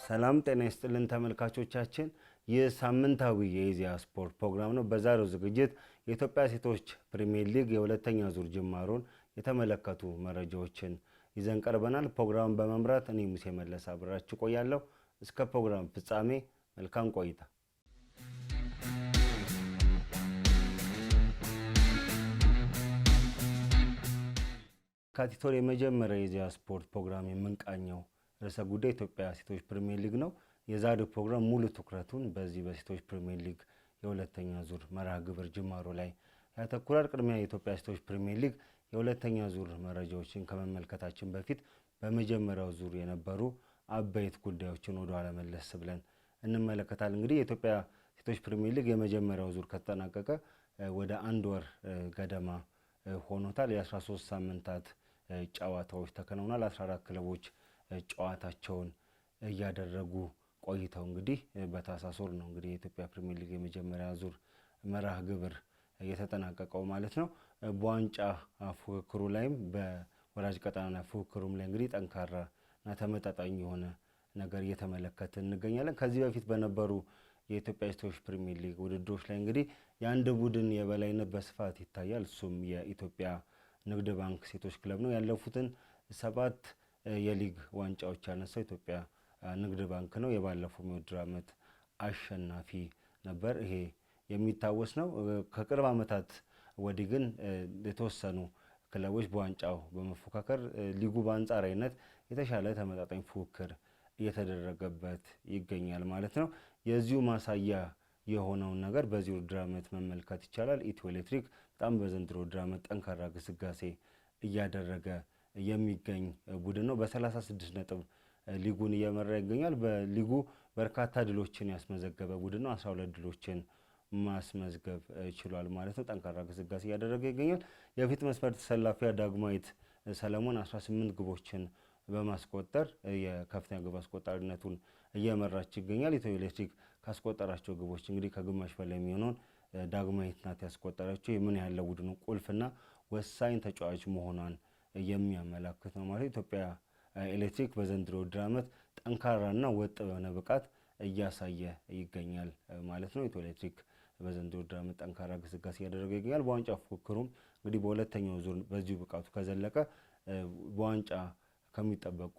ሰላም ጤና ይስጥልን ተመልካቾቻችን፣ ይህ ሳምንታዊ የኢዜአ ስፖርት ፕሮግራም ነው። በዛሬው ዝግጅት የኢትዮጵያ ሴቶች ፕሪሚየር ሊግ የሁለተኛ ዙር ጅማሮን የተመለከቱ መረጃዎችን ይዘን ቀርበናል። ፕሮግራሙን በመምራት እኔ ሙሴ መለሰ አብራችሁ ቆያለሁ። እስከ ፕሮግራም ፍጻሜ መልካም ቆይታ። የካቲት ወር የመጀመሪያ የኢዜአ ስፖርት ፕሮግራም የምንቃኘው ርዕሰ ጉዳይ ኢትዮጵያ ሴቶች ፕሪሚየር ሊግ ነው። የዛሬው ፕሮግራም ሙሉ ትኩረቱን በዚህ በሴቶች ፕሪሚየር ሊግ የሁለተኛ ዙር መርሃ ግብር ጅማሮ ላይ ያተኩራል። ቅድሚያ የኢትዮጵያ ሴቶች ፕሪሚየር ሊግ የሁለተኛ ዙር መረጃዎችን ከመመልከታችን በፊት በመጀመሪያው ዙር የነበሩ አበይት ጉዳዮችን ወደ ኋላ መለስ ብለን እንመለከታለን። እንግዲህ የኢትዮጵያ ሴቶች ፕሪሚየር ሊግ የመጀመሪያው ዙር ከተጠናቀቀ ወደ አንድ ወር ገደማ ሆኖታል። የ13 ሳምንታት ጨዋታዎች ተከናውኗል። 14 ክለቦች ጨዋታቸውን እያደረጉ ቆይተው እንግዲህ በታህሳስ ወር ነው እንግዲህ የኢትዮጵያ ፕሪሚየር ሊግ የመጀመሪያ ዙር መርሃ ግብር የተጠናቀቀው ማለት ነው። በዋንጫ ፉክክሩ ላይም በወራጅ ቀጠና ፉክክሩም ላይ እንግዲህ ጠንካራና ተመጣጣኝ የሆነ ነገር እየተመለከትን እንገኛለን። ከዚህ በፊት በነበሩ የኢትዮጵያ ሴቶች ፕሪሚየር ሊግ ውድድሮች ላይ እንግዲህ የአንድ ቡድን የበላይነት በስፋት ይታያል። እሱም የኢትዮጵያ ንግድ ባንክ ሴቶች ክለብ ነው። ያለፉትን 7 የሊግ ዋንጫዎች ያነሳው ኢትዮጵያ ንግድ ባንክ ነው። የባለፈው የውድድር ዓመት አሸናፊ ነበር። ይሄ የሚታወስ ነው። ከቅርብ ዓመታት ወዲህ ግን የተወሰኑ ክለቦች በዋንጫው በመፎካከር ሊጉ በአንጻራዊነት የተሻለ ተመጣጣኝ ፉክክር እየተደረገበት ይገኛል ማለት ነው። የዚሁ ማሳያ የሆነውን ነገር በዚህ ውድድር ዓመት መመልከት ይቻላል። ኢትዮ ኤሌክትሪክ በጣም በዘንድሮ ውድድር ዓመት ጠንካራ ግስጋሴ እያደረገ የሚገኝ ቡድን ነው። በ36 ነጥብ ሊጉን እየመራ ይገኛል። በሊጉ በርካታ ድሎችን ያስመዘገበ ቡድን ነው። 12 ድሎችን ማስመዝገብ ችሏል ማለት ነው። ጠንካራ ግስጋሴ እያደረገ ይገኛል። የፊት መስመር ተሰላፊያ ዳግማዊት ሰለሞን 18 ግቦችን በማስቆጠር የከፍተኛ ግብ አስቆጣሪነቱን እየመራች ይገኛል። ኢትዮ ኤሌክትሪክ ካስቆጠራቸው ግቦች እንግዲህ ከግማሽ በላይ የሚሆነውን ዳግማዊት ናት ያስቆጠረችው። የምን ያለ ቡድኑ ቁልፍና ወሳኝ ተጫዋች መሆኗን የሚያመላክት ነው ማለት። ኢትዮጵያ ኤሌክትሪክ በዘንድሮ ውድድር ዓመት ጠንካራና ወጥ የሆነ ብቃት እያሳየ ይገኛል ማለት ነው። ኢትዮ ኤሌክትሪክ በዘንድሮ ውድድር ዓመት ጠንካራ ግስጋሴ እያደረገ ይገኛል። በዋንጫ ፉክክሩም እንግዲህ በሁለተኛው ዙር በዚሁ ብቃቱ ከዘለቀ በዋንጫ ከሚጠበቁ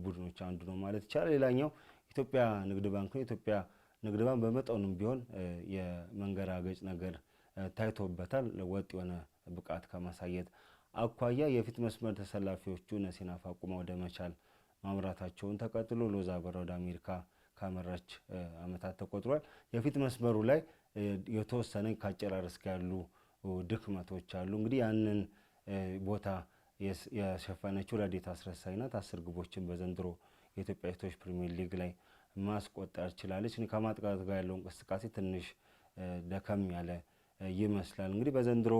ቡድኖች አንዱ ነው ማለት ይቻላል። ሌላኛው ኢትዮጵያ ንግድ ባንክ ነው። ኢትዮጵያ ንግድ ባንክ በመጠኑም ቢሆን የመንገራገጭ ነገር ታይቶበታል። ወጥ የሆነ ብቃት ከማሳየት አኳያ የፊት መስመር ተሰላፊዎቹ ነሲና ፋቁማ ወደ መቻል ማምራታቸውን ተከትሎ ሎዛ አበራ ወደ አሜሪካ ካመራች ዓመታት ተቆጥሯል። የፊት መስመሩ ላይ የተወሰነ ከአጨራረስ ጋር ያሉ ድክመቶች አሉ። እንግዲህ ያንን ቦታ የሸፈነችው ረዴት አስረሳይ ናት። 10 ግቦችን በዘንድሮ የኢትዮጵያ ሴቶች ፕሪሚየር ሊግ ላይ ማስቆጠር ችላለች። ከማጥቃት ጋር ያለው እንቅስቃሴ ትንሽ ደከም ያለ ይመስላል። እንግዲህ በዘንድሮ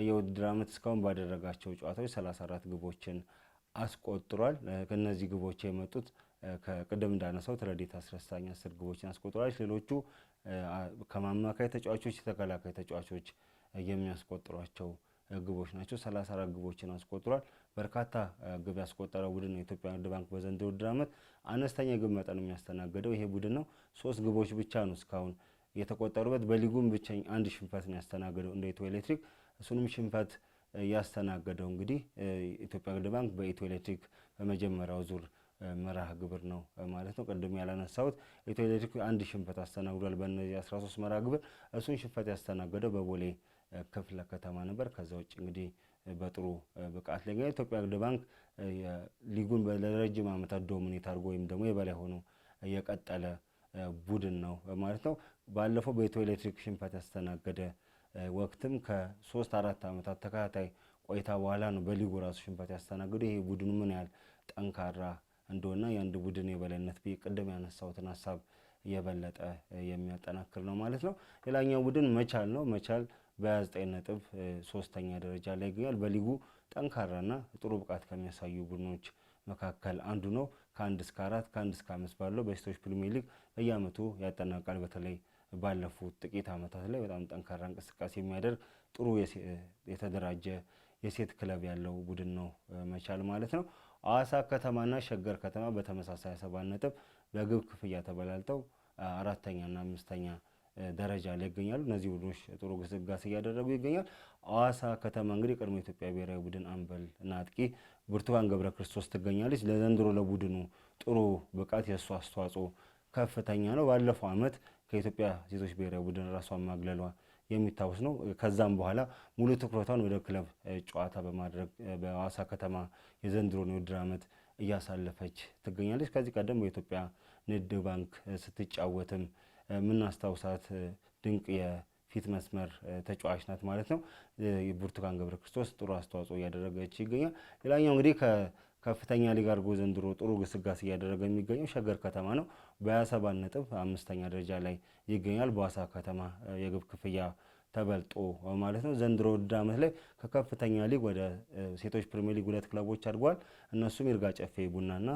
የውድድር ዓመት እስካሁን ባደረጋቸው ጨዋታዎች 34 ግቦችን አስቆጥሯል። ከነዚህ ግቦች የመጡት ከቅድም እንዳነሳው ረዴት አስረሳኝ 10 ግቦችን አስቆጥሯል። ሌሎቹ ከማማካይ ተጫዋቾች የተከላካይ ተጫዋቾች የሚያስቆጥሯቸው ግቦች ናቸው። 34 ግቦችን አስቆጥሯል። በርካታ ግብ ያስቆጠረው ቡድን ነው የኢትዮጵያ ንግድ ባንክ በዘንድሮ ውድድር ዓመት። አነስተኛ ግብ መጠን የሚያስተናግደው ይሄ ቡድን ነው። 3 ግቦች ብቻ ነው እስካሁን የተቆጠሩበት። በሊጉም ብቸኛ አንድ ሽንፈት ነው ያስተናገደው እንደ ኢትዮ ኤሌክትሪክ። እሱንም ሽንፈት ያስተናገደው እንግዲህ ኢትዮጵያ ንግድ ባንክ በኢትዮ ኤሌክትሪክ በመጀመሪያው ዙር መርሃ ግብር ነው ማለት ነው። ቅድም ያላነሳሁት ኢትዮ ኤሌክትሪክ አንድ ሽንፈት አስተናግዷል በእነዚህ 13 መርሃ ግብር። እሱን ሽንፈት ያስተናገደው በቦሌ ክፍለ ከተማ ነበር። ከዛ ውጭ እንግዲህ በጥሩ ብቃት ላይ ኢትዮጵያ ንግድ ባንክ ሊጉን ለረጅም ዓመታት ዶሚኔት አድርጎ ወይም ደግሞ የበላይ ሆኖ የቀጠለ ቡድን ነው ማለት ነው። ባለፈው በኢትዮ ኤሌክትሪክ ሽንፈት ያስተናገደ ወቅትም ከ3-4 ዓመታት ተከታታይ ቆይታ በኋላ ነው በሊጉ ራሱ ሽንፈት ያስተናገደው። ይሄ ቡድኑ ምን ያህል ጠንካራ እንደሆነ የአንድ ቡድን የበላይነት ቅድም ያነሳሁትን ሀሳብ የበለጠ የሚያጠናክር ነው ማለት ነው። ሌላኛው ቡድን መቻል ነው። መቻል በ29 ነጥብ 3ኛ ደረጃ ላይ ይገኛል። በሊጉ ጠንካራና ጥሩ ብቃት ከሚያሳዩ ቡድኖች መካከል አንዱ ነው። ከ1 እስከ 4 ከ1 እስከ 5 ባለው በሴቶች ፕሪሚየር ሊግ በየዓመቱ ያጠናቃል። በተለይ ባለፉት ጥቂት ዓመታት ላይ በጣም ጠንካራ እንቅስቃሴ የሚያደርግ ጥሩ የተደራጀ የሴት ክለብ ያለው ቡድን ነው መቻል ማለት ነው። ሐዋሳ ከተማና ሸገር ከተማ በተመሳሳይ 7 ነጥብ በግብ ክፍያ ተበላልጠው አራተኛና አምስተኛ ደረጃ ላይ ይገኛሉ። እነዚህ ቡድኖች ጥሩ ግስጋሴ እያደረጉ ይገኛል። ሐዋሳ ከተማ እንግዲህ ቀድሞ የኢትዮጵያ ብሔራዊ ቡድን አምበል እና አጥቂ ብርቱካን ገብረ ክርስቶስ ትገኛለች። ለዘንድሮ ለቡድኑ ጥሩ ብቃት የእሱ አስተዋጽኦ ከፍተኛ ነው። ባለፈው ዓመት ከኢትዮጵያ ሴቶች ብሔራዊ ቡድን ራሷን ማግለሏ የሚታወስ ነው። ከዛም በኋላ ሙሉ ትኩረቷን ወደ ክለብ ጨዋታ በማድረግ በሐዋሳ ከተማ የዘንድሮን የውድድር ዓመት እያሳለፈች ትገኛለች። ከዚህ ቀደም በኢትዮጵያ ንግድ ባንክ ስትጫወትም የምናስታውሳት ድንቅ የፊት መስመር ተጫዋች ናት ማለት ነው። ብርቱካን ገብረ ክርስቶስ ጥሩ አስተዋጽኦ እያደረገች ይገኛል። ሌላኛው እንግዲህ ከከፍተኛ ሊግ አድርጎ ዘንድሮ ጥሩ ግስጋሴ እያደረገ የሚገኘው ሸገር ከተማ ነው። በ27 ነጥብ 5ኛ ደረጃ ላይ ይገኛል። በሐዋሳ ከተማ የግብ ክፍያ ተበልጦ ማለት ነው። ዘንድሮ ውድድር ዓመት ላይ ከከፍተኛ ሊግ ወደ ሴቶች ፕሪሚየር ሊግ 2 ክለቦች አድጓል። እነሱም ይርጋ ጨፌ ቡናና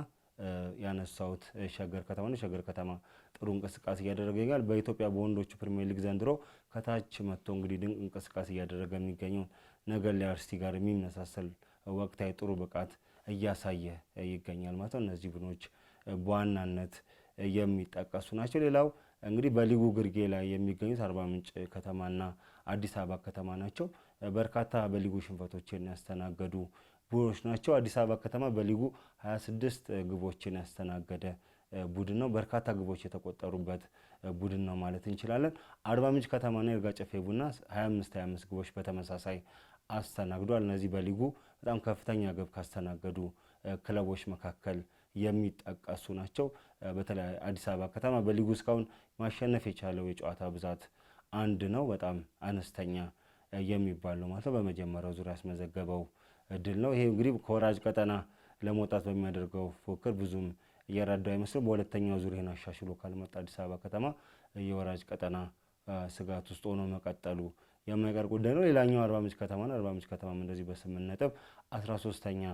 ያነሳውት ሸገር ከተማ ነው። ሸገር ከተማ ጥሩ እንቅስቃሴ እያደረገ ይገኛል። በኢትዮጵያ በወንዶቹ ፕሪሚየር ሊግ ዘንድሮ ከታች መጥቶ እንግዲህ ድንቅ እንቅስቃሴ እያደረገ የሚገኘው ነገሌ አርሲ ጋር የሚመሳሰል ወቅታዊ ጥሩ ብቃት እያሳየ ይገኛል ማለት ነው። እነዚህ ቡድኖች በዋናነት የሚጠቀሱ ናቸው። ሌላው እንግዲህ በሊጉ ግርጌ ላይ የሚገኙት አርባ ምንጭ ከተማና አዲስ አበባ ከተማ ናቸው። በርካታ በሊጉ ሽንፈቶችን ያስተናገዱ ቡድኖች ናቸው። አዲስ አበባ ከተማ በሊጉ 26 ግቦችን ያስተናገደ ቡድን ነው። በርካታ ግቦች የተቆጠሩበት ቡድን ነው ማለት እንችላለን። አርባ ምንጭ ከተማና ይርጋ ጨፌ ቡና 25 ግቦች በተመሳሳይ አስተናግዷል። እነዚህ በሊጉ በጣም ከፍተኛ ግብ ካስተናገዱ ክለቦች መካከል የሚጠቀሱ ናቸው። በተለይ አዲስ አበባ ከተማ በሊጉ እስካሁን ማሸነፍ የቻለው የጨዋታ ብዛት 1 ነው። በጣም አነስተኛ የሚባል ነው ማለት ነው። በመጀመሪያው ዙር ያስመዘገበው ድል ነው። ይሄ እንግዲህ ከወራጅ ቀጠና ለመውጣት በሚያደርገው ፉክክር ብዙም እየረዳው አይመስልም። በሁለተኛው ዙር ይሄን አሻሽሎ ካልመጣ አዲስ አበባ ከተማ የወራጅ ቀጠና ስጋት ውስጥ ሆኖ መቀጠሉ የማይቀር ጉዳይ ነው። ሌላኛው አርባ ምንጭ ከተማ ነው። አርባ ምንጭ ከተማም እንደዚህ በ8 ነጥብ 13ኛ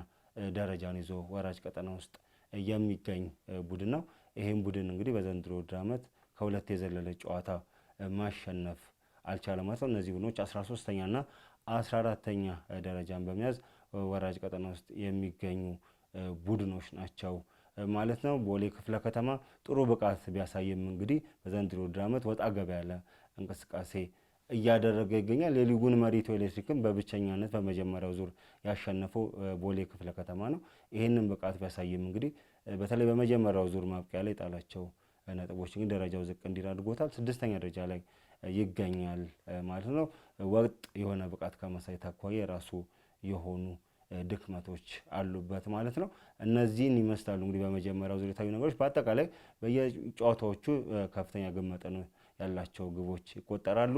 ደረጃን ይዞ ወራጅ ቀጠና ውስጥ የሚገኝ ቡድን ነው። ይሄም ቡድን እንግዲህ በዘንድሮ ውድድር ዓመት ከሁለት የዘለለ ጨዋታ ማሸነፍ አልቻለም ማለት ነው። እነዚህ ቡድኖች 13ኛና 14ኛ ደረጃን በመያዝ ወራጅ ቀጠና ውስጥ የሚገኙ ቡድኖች ናቸው ማለት ነው። ቦሌ ክፍለ ከተማ ጥሩ ብቃት ቢያሳይም እንግዲህ በዘንድሮ ውድድር ዓመት ወጣ ገባ ያለ እንቅስቃሴ እያደረገ ይገኛል። የሊጉን መሪ ኢትዮ ኤሌክትሪክን በብቸኛነት በመጀመሪያው ዙር ያሸነፈው ቦሌ ክፍለ ከተማ ነው። ይህንን ብቃት ቢያሳይም እንግዲህ በተለይ በመጀመሪያው ዙር ማብቂያ ላይ ጣላቸው ነጥቦች እንግዲህ ደረጃው ዝቅ እንዲል አድርጎታል። 6ኛ ደረጃ ላይ ይገኛል ማለት ነው። ወጥ የሆነ ብቃት ከማሳየት አኳያ የራሱ የሆኑ ድክመቶች አሉበት ማለት ነው። እነዚህን ይመስላሉ እንግዲህ በመጀመሪያው ዙር የታዩ ነገሮች። በአጠቃላይ በየጨዋታዎቹ ከፍተኛ ግብ መጠን ያላቸው ግቦች ይቆጠራሉ።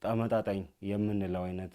ተመጣጣኝ የምንለው አይነት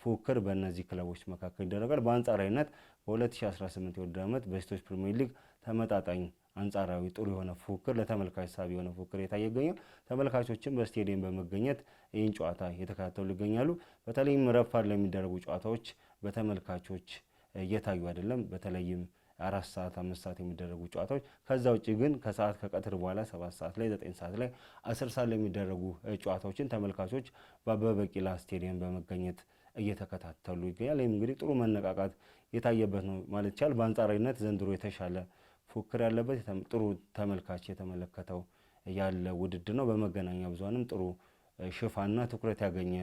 ፉክክር በእነዚህ ክለቦች መካከል ይደረጋል። በአንጻራዊነት በ2018 የውድድር ዓመት በሴቶች ፕሪሚየር ሊግ ተመጣጣኝ አንጻራዊ ጥሩ የሆነ ፉክክር ለተመልካች ሳቢ የሆነ ፉክክር የታየ ይገኛል። ተመልካቾችም በስቴዲየም በመገኘት ይህን ጨዋታ እየተከታተሉ ይገኛሉ። በተለይም ረፋድ ለሚደረጉ ጨዋታዎች በተመልካቾች እየታዩ አይደለም። በተለይም 4 ሰዓት 5 ሰዓት የሚደረጉ ጨዋታዎች። ከዛ ውጭ ግን ከሰዓት ከቀትር በኋላ 7 ሰዓት ላይ 9 ሰዓት ላይ 10 ሰዓት ላይ የሚደረጉ ጨዋታዎችን ተመልካቾች በአበበ ቢቂላ ስቴዲየም በመገኘት እየተከታተሉ ይገኛል። ይህም እንግዲህ ጥሩ መነቃቃት የታየበት ነው ማለት ይቻላል። በአንጻራዊነት ዘንድሮ የተሻለ ፉክክር ያለበት ጥሩ ተመልካች የተመለከተው ያለ ውድድር ነው። በመገናኛ ብዙሃንም ጥሩ ሽፋንና ትኩረት ያገኘ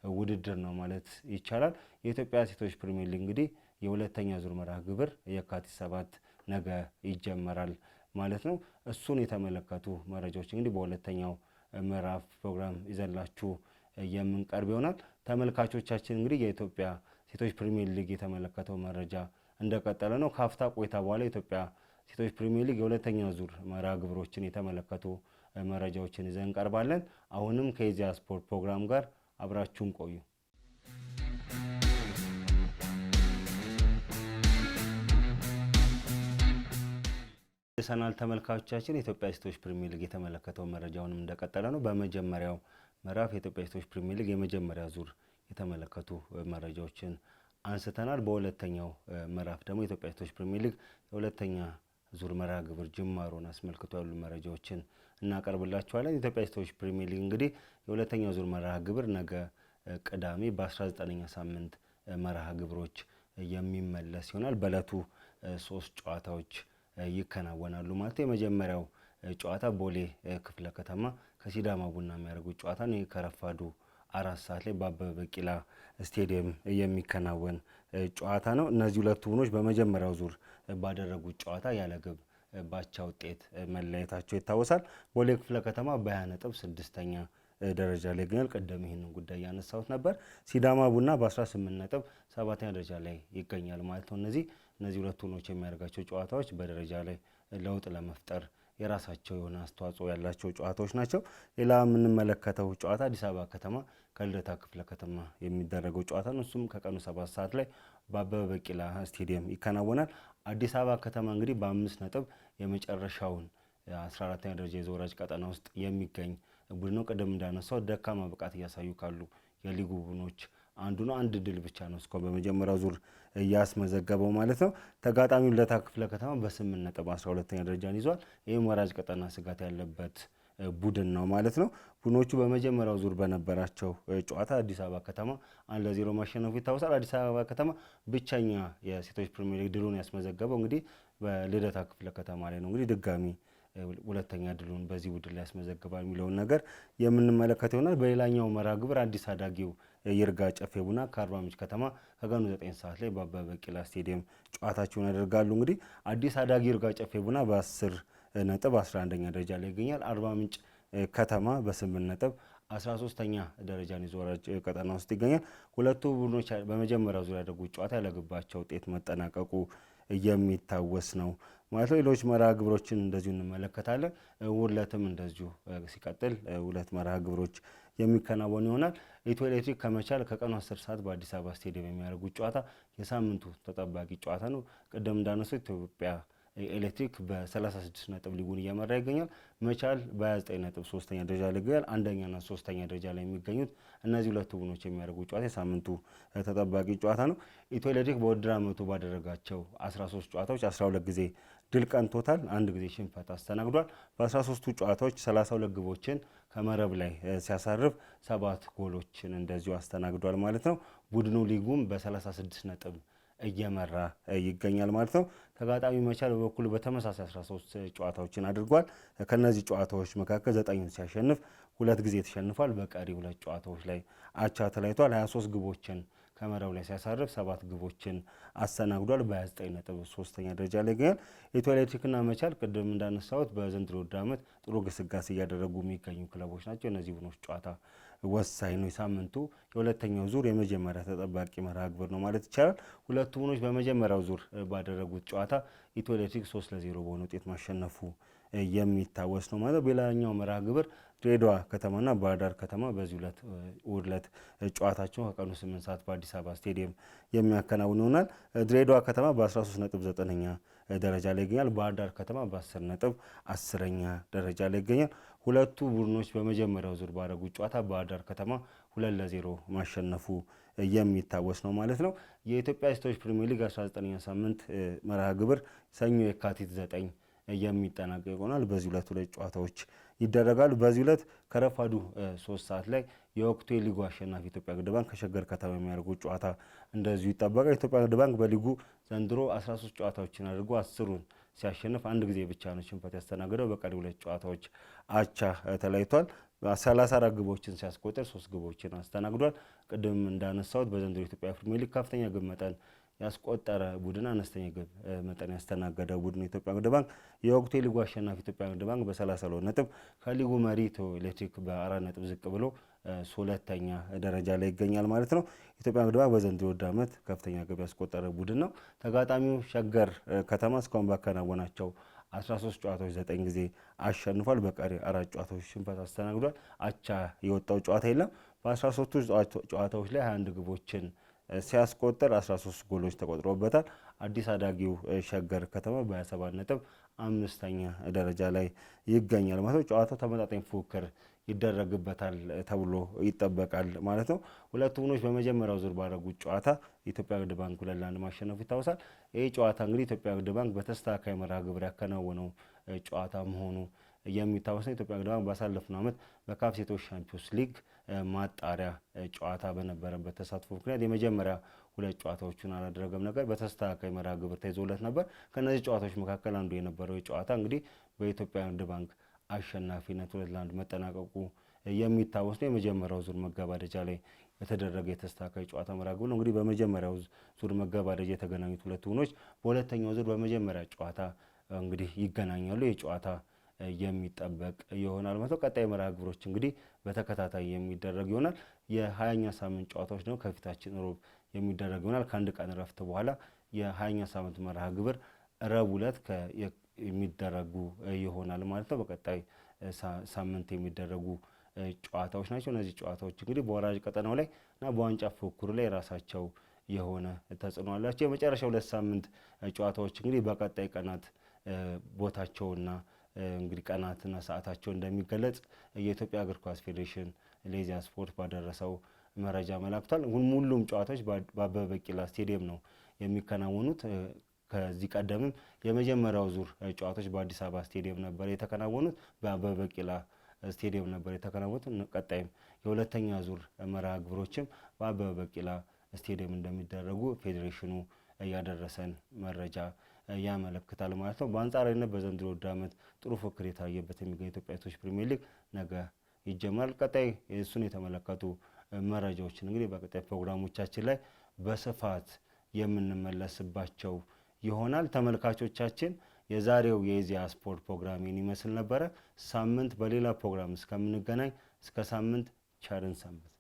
ውድድር ነው ማለት ይቻላል። የኢትዮጵያ ሴቶች ፕሪሚየር ሊግ እንግዲህ የሁለተኛ ዙር መርሃ ግብር የካቲት 7 ነገ ይጀመራል ማለት ነው። እሱን የተመለከቱ መረጃዎች እንግዲህ በሁለተኛው ምዕራፍ ፕሮግራም ይዘላችሁ የምንቀርብ ይሆናል። ተመልካቾቻችን እንግዲህ የኢትዮጵያ ሴቶች ፕሪሚየር ሊግ የተመለከተው መረጃ እንደቀጠለ ነው። ካፍታ ቆይታ በኋላ የኢትዮጵያ ሴቶች ፕሪሚየር ሊግ የሁለተኛ ዙር መርሃ ግብሮችን የተመለከቱ መረጃዎችን ይዘን እንቀርባለን። አሁንም ከኢዜአ ስፖርት ፕሮግራም ጋር አብራችሁን ቆዩ። የሰናል ተመልካቾቻችን የኢትዮጵያ ሴቶች ፕሪሚየር ሊግ የተመለከተው መረጃውንም እንደቀጠለ ነው። በመጀመሪያው ምዕራፍ የኢትዮጵያ ሴቶች ፕሪሚየር ሊግ የመጀመሪያ ዙር የተመለከቱ መረጃዎችን አንስተናል። በሁለተኛው ምዕራፍ ደግሞ የኢትዮጵያ ሴቶች ፕሪሚየር ሊግ የሁለተኛ ዙር መርሃ ግብር ጅማሮን አስመልክቶ ያሉ መረጃዎችን እናቀርብላችኋለን። የኢትዮጵያ ሴቶች ፕሪሚየር ሊግ እንግዲህ የሁለተኛው ዙር መርሃ ግብር ነገ ቅዳሜ በ19ኛ ሳምንት መርሃ ግብሮች የሚመለስ ይሆናል። በዕለቱ ሶስት ጨዋታዎች ይከናወናሉ ማለት። የመጀመሪያው ጨዋታ ቦሌ ክፍለ ከተማ ከሲዳማ ቡና የሚያደርጉት ጨዋታ ነው። ከረፋዱ 4 ሰዓት ላይ በአበበ ቢቂላ ስቴዲየም የሚከናወን ጨዋታ ነው። እነዚህ ሁለቱ ቡድኖች በመጀመሪያው ዙር ባደረጉት ጨዋታ ያለ ግብ ባቻ ውጤት መለያየታቸው ይታወሳል። ቦሌ ክፍለ ከተማ በ20 ነጥብ ስድስተኛ ደረጃ ላይ ይገኛል። ቀደም ይህንን ጉዳይ ያነሳሁት ነበር። ሲዳማ ቡና በ18 ነጥብ ሰባተኛ ደረጃ ላይ ይገኛል ማለት ነው። እነዚህ ሁለቱ ቡድኖች የሚያደርጋቸው ጨዋታዎች በደረጃ ላይ ለውጥ ለመፍጠር የራሳቸው የሆነ አስተዋጽኦ ያላቸው ጨዋታዎች ናቸው። ሌላ የምንመለከተው ጨዋታ አዲስ አበባ ከተማ ከልደታ ክፍለ ከተማ የሚደረገው ጨዋታ ነው። እሱም ከቀኑ 7 ሰዓት ላይ በአበበ ቢቂላ ስቴዲየም ይከናወናል። አዲስ አበባ ከተማ እንግዲህ በ5 ነጥብ የመጨረሻውን 14ኛ ደረጃ የወራጅ ቀጠና ውስጥ የሚገኝ ቡድን ነው። ቀደም እንዳነሳው ደካማ ብቃት እያሳዩ ካሉ የሊጉ ቡድኖች አንዱ ነው። አንድ ድል ብቻ ነው እስካሁን በመጀመሪያው ዙር እያስመዘገበው ማለት ነው። ተጋጣሚው ልደታ ክፍለ ከተማ በ8 ነጥብ 12ኛ ደረጃን ይዟል። ይህም ወራጅ ቀጠና ስጋት ያለበት ቡድን ነው ማለት ነው። ቡድኖቹ በመጀመሪያው ዙር በነበራቸው ጨዋታ አዲስ አበባ ከተማ 1-0 ማሸነፉ ይታወሳል። አዲስ አበባ ከተማ ብቸኛ የሴቶች ፕሪሚየር ሊግ ድሉን ያስመዘገበው እንግዲህ በልደታ ክፍለ ከተማ ላይ ነው። እንግዲህ ድጋሚ ሁለተኛ ድሉን በዚህ ቡድን ላይ ያስመዘግባል የሚለውን ነገር የምንመለከት ይሆናል። በሌላኛው መርሃ ግብር አዲስ አዳጊው ይርጋ ጨፌ ቡና ከአርባ ምንጭ ከተማ ከቀኑ 9 ሰዓት ላይ በአበበ ቢቂላ ስቴዲየም ጨዋታቸውን ያደርጋሉ። እንግዲህ አዲስ አዳጊው ይርጋ ጨፌ ቡና በ10 ነጥብ 11ኛ ደረጃ ላይ ይገኛል። አርባ ምንጭ ከተማ በ8 ነጥብ 13ኛ ደረጃን ይዞ ወራጅ ቀጠና ውስጥ ይገኛል። ሁለቱ ቡድኖች በመጀመሪያው ዙር ያደረጉት ጨዋታ ያለግባቸው ውጤት መጠናቀቁ የሚታወስ ነው ማለት ነው። ሌሎች መርሃ ግብሮችን እንደዚሁ እንመለከታለን። ውለትም እንደዚሁ ሲቀጥል ሁለት መርሃ ግብሮች የሚከናወኑ ይሆናል። ኢትዮ ኤሌክትሪክ ከመቻል ከቀኑ 10 ሰዓት በአዲስ አበባ ስቴዲየም የሚያደርጉት ጨዋታ የሳምንቱ ተጠባቂ ጨዋታ ነው። ቅድም እንዳነሱት ኢትዮጵያ ኤሌክትሪክ በ36 ነጥብ ሊጉን እየመራ ይገኛል። መቻል በ29 ነጥብ ሶስተኛ ደረጃ ላይ ይገኛል። አንደኛና ሶስተኛ ደረጃ ላይ የሚገኙት እነዚህ ሁለቱ ቡድኖች የሚያደርጉት ጨዋታ የሳምንቱ ተጠባቂ ጨዋታ ነው። ኢትዮ ኤሌክትሪክ በውድድር ዓመቱ ባደረጋቸው 13 ጨዋታዎች 12 ጊዜ ድል ቀንቶታል። አንድ ጊዜ ሽንፈት አስተናግዷል። በ13ቱ ጨዋታዎች 32 ግቦችን ከመረብ ላይ ሲያሳርፍ 7 ጎሎችን እንደዚሁ አስተናግዷል ማለት ነው። ቡድኑ ሊጉም በ36 ነጥብ እየመራ ይገኛል ማለት ነው። ተጋጣሚ መቻል በበኩሉ በተመሳሳይ 13 ጨዋታዎችን አድርጓል። ከነዚህ ጨዋታዎች መካከል 9ን ሲያሸንፍ 2 ጊዜ ተሸንፏል። በቀሪ 2 ጨዋታዎች ላይ አቻ ተለያይቷል። 23 ግቦችን ከመረብ ላይ ሲያሳርፍ 7 ግቦችን አስተናግዷል። በ29 ነጥብ ሶስተኛ ደረጃ ላይ ይገኛል። ኢትዮ ኤሌክትሪክና መቻል ቅድም እንዳነሳሁት በዘንድሮ ውድድር ዓመት ጥሩ ግስጋሴ እያደረጉ የሚገኙ ክለቦች ናቸው። እነዚህ ቡድኖች ጨዋታ ወሳኝ ነው። የሳምንቱ የሁለተኛው ዙር የመጀመሪያ ተጠባቂ መርሃ ግብር ነው ማለት ይቻላል። ሁለቱ ቡድኖች በመጀመሪያው ዙር ባደረጉት ጨዋታ ኢትዮ ኤሌክትሪክ 3-0 በሆነ ውጤት ማሸነፉ የሚታወስ ነው ማለት ነው። በሌላኛው መርሃ ግብር ድሬዳዋ ከተማና ባህር ዳር ከተማ በዚህ ዕለት ጨዋታቸው ከቀኑ 8 ሰዓት በአዲስ አበባ ስቴዲየም የሚያከናውን ይሆናል። ድሬዳዋ ከተማ በ13 ነጥብ 9ኛ ደረጃ ላይ ይገኛል። ባህር ዳር ከተማ በ10 ነጥብ 10ኛ ደረጃ ላይ ይገኛል። ሁለቱ ቡድኖች በመጀመሪያው ዙር ባደረጉት ጨዋታ ባህር ዳር ከተማ 2-0 ማሸነፉ የሚታወስ ነው ማለት ነው። የኢትዮጵያ ሴቶች ፕሪሚየር ሊግ 19ኛ ሳምንት መርሃ ግብር ሰኞ የካቲት 9 የሚጠናቀቅ ይሆናል። በዚህ ዕለት 2 ጨዋታዎች ይደረጋሉ። በዚህ ዕለት ከረፋዱ 3 ሰዓት ላይ የወቅቱ የሊጉ አሸናፊ ኢትዮጵያ ንግድ ባንክ ከሸገር ከተማ የሚያደርጉት ጨዋታ እንደዚሁ ይጠበቃል። ኢትዮጵያ ንግድ ባንክ በሊጉ ዘንድሮ 13 ጨዋታዎችን አድርጎ 10ሩን ሲያሸንፍ አንድ ጊዜ ብቻ ነው ሽንፈት ያስተናገደው። በቀሪ 2 ጨዋታዎች አቻ ተለያይቷል። 34 ግቦችን ሲያስቆጥር 3 ግቦችን አስተናግዷል። ቅድም እንዳነሳሁት በዘንድሮ ኢትዮጵያ ፕሪሚየር ሊግ ከፍተኛ ግብ መጠን ያስቆጠረ ቡድን አነስተኛ ግብ መጠን ያስተናገደ ቡድን ኢትዮጵያ ንግድ ባንክ የወቅቱ የሊጉ አሸናፊ ኢትዮጵያ ንግድ ባንክ በ32 ነጥብ ከሊጉ መሪ ኢትዮ ኤሌክትሪክ በ4 ነጥብ ዝቅ ብሎ ሁለተኛ ደረጃ ላይ ይገኛል ማለት ነው። ኢትዮጵያ ንግድ ባንክ በዘንድሮ ዓመት ከፍተኛ ግብ ያስቆጠረ ቡድን ነው። ተጋጣሚው ሸገር ከተማ እስካሁን ባከናወናቸው 13 ጨዋታዎች 9 ጊዜ አሸንፏል። በቀሪ 4 ጨዋታዎች ሽንፈት አስተናግዷል። አቻ የወጣው ጨዋታ የለም። በ13ቱ ጨዋታዎች ላይ 21 ግቦችን ሲያስቆጠር 13 ጎሎች ተቆጥሮበታል። አዲስ አዳጊው ሸገር ከተማ በ27 ነጥብ 5ኛ ደረጃ ላይ ይገኛል ማለት ነው። ጨዋታው ተመጣጣኝ ፉክክር ይደረግበታል ተብሎ ይጠበቃል ማለት ነው። ሁለቱ ቡድኖች በመጀመሪያው ዙር ባደረጉት ጨዋታ ኢትዮጵያ ንግድ ባንክ 2-1 ማሸነፉ ይታወሳል። ይህ ጨዋታ እንግዲህ ኢትዮጵያ ንግድ ባንክ በተስተካካይ መርሃ ግብር ያከናወነው ጨዋታ መሆኑ የሚታወስ ነው። ኢትዮጵያ ንግድ ባንክ ባሳለፍነው ዓመት በካፍ ሴቶች ሻምፒዮንስ ሊግ ማጣሪያ ጨዋታ በነበረበት ተሳትፎ ምክንያት የመጀመሪያ 2 ጨዋታዎችን አላደረገም ነበር። በተስተካካይ መርሃ ግብር ተይዞለት ነበር። ከነዚህ ጨዋታዎች መካከል አንዱ የነበረው ጨዋታ እንግዲህ በኢትዮጵያ ንግድ ባንክ አሸናፊነት 2-1 መጠናቀቁ የሚታወስ ነው። የመጀመሪያው ዙር መገባደጃ ላይ የተደረገ የተስተካካይ ጨዋታ መርሃ ግብር ነው። እንግዲህ በመጀመሪያው ዙር መገባደጃ የተገናኙት ሁለቱ ቡድኖች በሁለተኛው ዙር በመጀመሪያ ጨዋታ እንግዲህ ይገናኛሉ። የጨዋታ የሚጠበቅ ይሆናል ማለት ነው። ቀጣይ መርሃ ግብሮች እንግዲህ በተከታታይ የሚደረግ ይሆናል። የ20ኛ ሳምንት ጨዋታዎች ነው ከፊታችን ሮብ የሚደረግ ይሆናል። ከአንድ ቀን ረፍት በኋላ የ20ኛ ሳምንት መርሃ ግብር ረቡዕ ዕለት የሚደረጉ ይሆናል ማለት ነው። በቀጣይ ሳምንት የሚደረጉ ጨዋታዎች ናቸው። እነዚህ ጨዋታዎች እንግዲህ በወራጅ ቀጠናው ላይ እና በዋንጫ ፉክክሩ ላይ ራሳቸው የሆነ ተጽዕኖ አላቸው። የመጨረሻ 2 ሳምንት ጨዋታዎች እንግዲህ በቀጣይ ቀናት ቦታቸውና እንግዲህ ቀናትና ሰዓታቸው እንደሚገለጽ የኢትዮጵያ እግር ኳስ ፌዴሬሽን ለኢዜአ ስፖርት ባደረሰው መረጃ መላክቷል። ሁሉም ጨዋታዎች በአበበ ቢቂላ ስቴዲየም ነው የሚከናወኑት። ከዚህ ቀደምም የመጀመሪያው ዙር ጨዋታዎች በአዲስ አበባ ስቴዲየም ነበር የተከናወኑት፣ በአበበ ቢቂላ ስቴዲየም ነበር የተከናወኑት። ቀጣይም የሁለተኛ ዙር መርሃ ግብሮችም በአበበ ቢቂላ ስቴዲየም እንደሚደረጉ ፌዴሬሽኑ ያደረሰን መረጃ ያመለክታል ማለት ነው። በአንጻራዊነት በዘንድሮ ዓመት ጥሩ ፉክክር የታየበት የሚገኝ ኢትዮጵያ ሴቶች ፕሪሚየር ሊግ ነገ ይጀምራል። ቀጣይ እሱን የተመለከቱ መረጃዎችን እንግዲህ በቀጣይ ፕሮግራሞቻችን ላይ በስፋት የምንመለስባቸው ይሆናል። ተመልካቾቻችን የዛሬው የኢዜአ ስፖርት ፕሮግራም ይመስል ነበረ። ሳምንት በሌላ ፕሮግራም እስከምንገናኝ እስከ ሳምንት ቸርን ሰንብት።